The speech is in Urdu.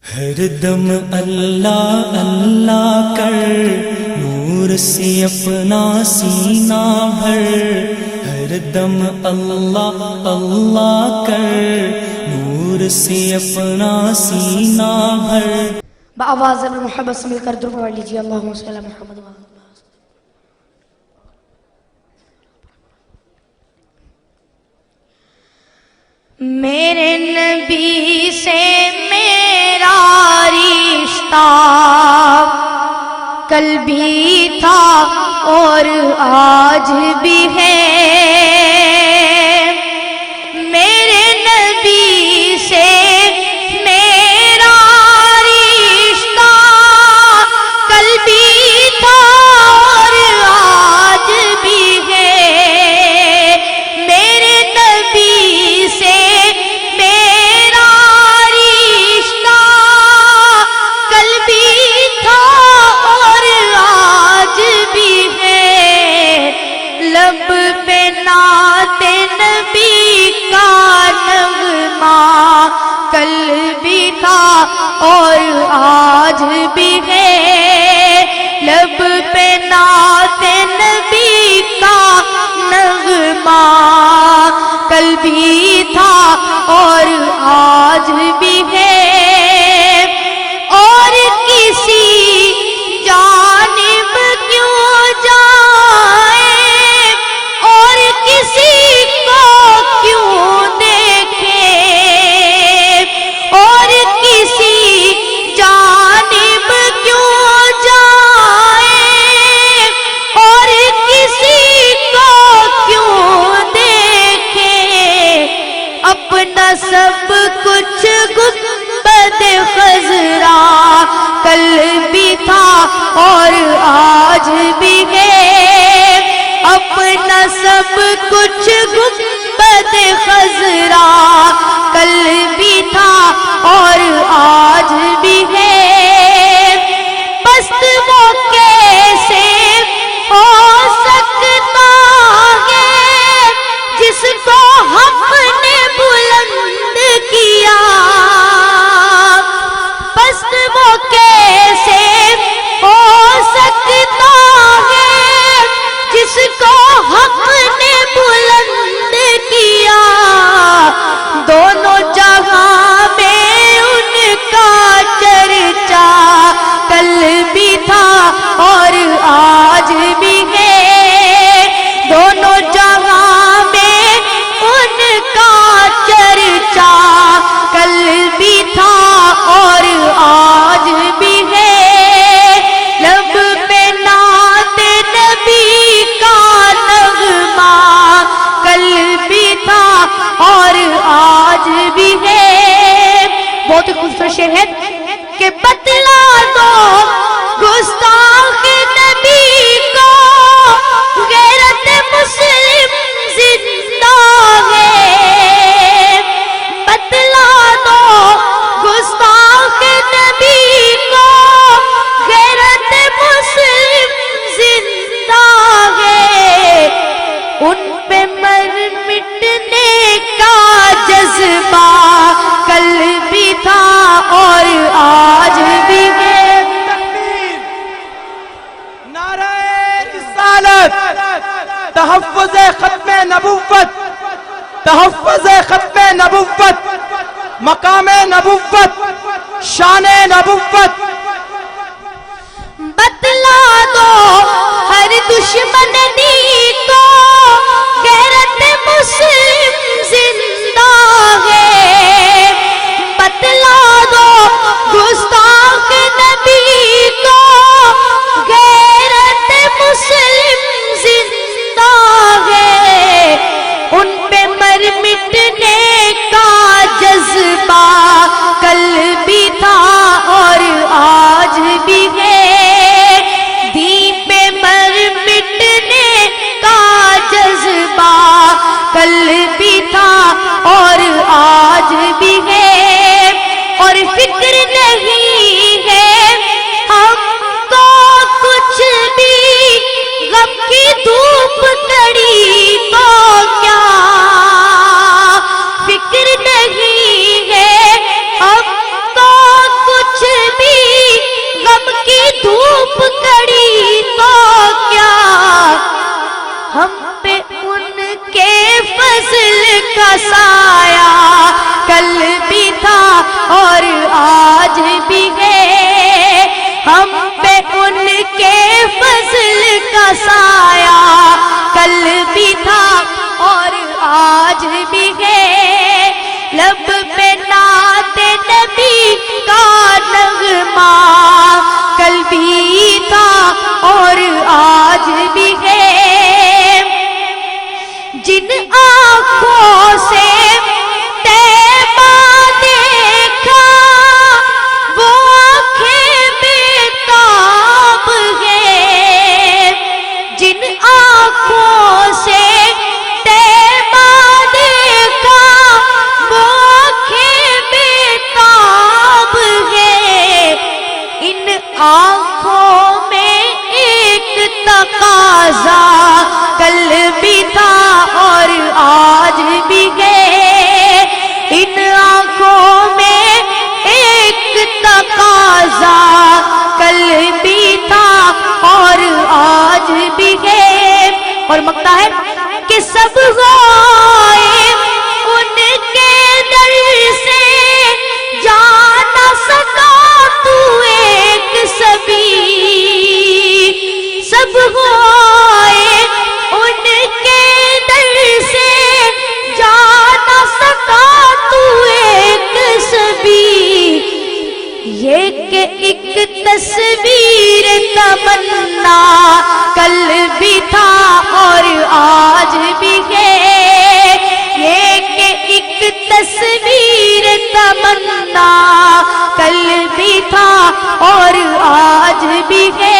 ہر دم اللہ اللہ کر، نور سے اپنا سینہ بھر، ہر دم اللہ اللہ کر، نور سے اپنا سینہ بھر۔ بآواز محمد سے مل کر درود پڑھ لیجیے، اللہم صلی علی محمد۔ میرے نبی سے میرا رشتہ کل بھی تھا اور آج بھی ہے، میرے نبی سے میرا رشتہ کل بھی تھا اور آج بھی ہے، میرے نبی سے میرا رشتہ کل بھی تھا اور آج بھی ہے، لب پہ نعت نبی کا نغمہ کل بھی تھا اور آج بھی ہے، لب پہ نعت نبی کا نغمہ کل بھی تھا اور آج بھی ہے، اور کسی جانب کیوں جائیں اور کسی کو کیوں دیکھیں، اور کسی جانب کیوں جائیں اور کسی کو کیوں دیکھیں، اپنا سب کچھ گنبد خضرا کل بھی تھا اور آج بھی ہے، اپنا سب کچھ گنبد خضرا کل بھی تھا اور آج بھی ہے، پست وہ کیسے ہو سکتا ہے جس کو حق نے بلند کیا، پست وہ کیسے ہو سکتا ہے جس کو حق نے بلند کیا، دونوں جہاں میں ان کا چرچا کل بھی تھا اور آج بھی ہے، دونوں جہاں میں ان کا چرچا کل بھی تھا اور آج بھی ہے، لب پہ نعت نبی کا نغمہ کل بھی تھا اور آج بھی ہے، بہت ہی خوبصورت شعر ہے کہ بتلا دو گستاخ نبی کو غیرت مسلم زندہ ہے، بتلا دو گستاخ نبی کو غیرت مسلم زندہ ہے، ان پہ مر مٹنے کا جذبہ کل بھی تھا اور آج بھی ہے۔ نعرہ رسالت، تحفظ ختم نبوت، تحفظ ختم نبوت، مقام نبوت، شان نبوت، بتلا دو ہر دشمن کو غیرت مسلم زندہ ہے، بتلا دو گستاخ نبی کو غیرت مسلم زندہ ہے، ان پہ مر مٹنے کا جذبہ کل بھی تھا اور آج بھی ہے، دین پہ مر مٹنے کا جذبہ کل بھی تھا اور آج بھی ہے، اور فکر نہیں ہے ہم کو کچھ بھی غم کی دھوپ کڑی تو کیا، فکر نہیں ہے ہم کو کچھ ارماں کل بھی تھا اور آج بھی ہے، جن آنکھوں سے طیبہ دیکھا وہ آنکھیں بیتاب ہیں، جن آنکھوں سے طیبہ دیکھا وہ آنکھیں بیتاب ہیں، ان آنکھوں میں ایک تقاضا کل بھی تھا اور آج بھی ہے، ان آنکھوں میں ایک تقاضا کل بھی تھا اور آج بھی ہے، اور مانگتا ہے کہ سب غائب ان کے در سے جا نہ سکا تو ایک سبھی، سب غائب ان کے در سے جا نہ سکا تو ایک سبھی، یہ کہ ایک تصویر تمنا کل بھی تھا اور آج بھی ہے، یہ کہ ایک تصویر تمنا کل بھی تھا اور آج بھی ہے،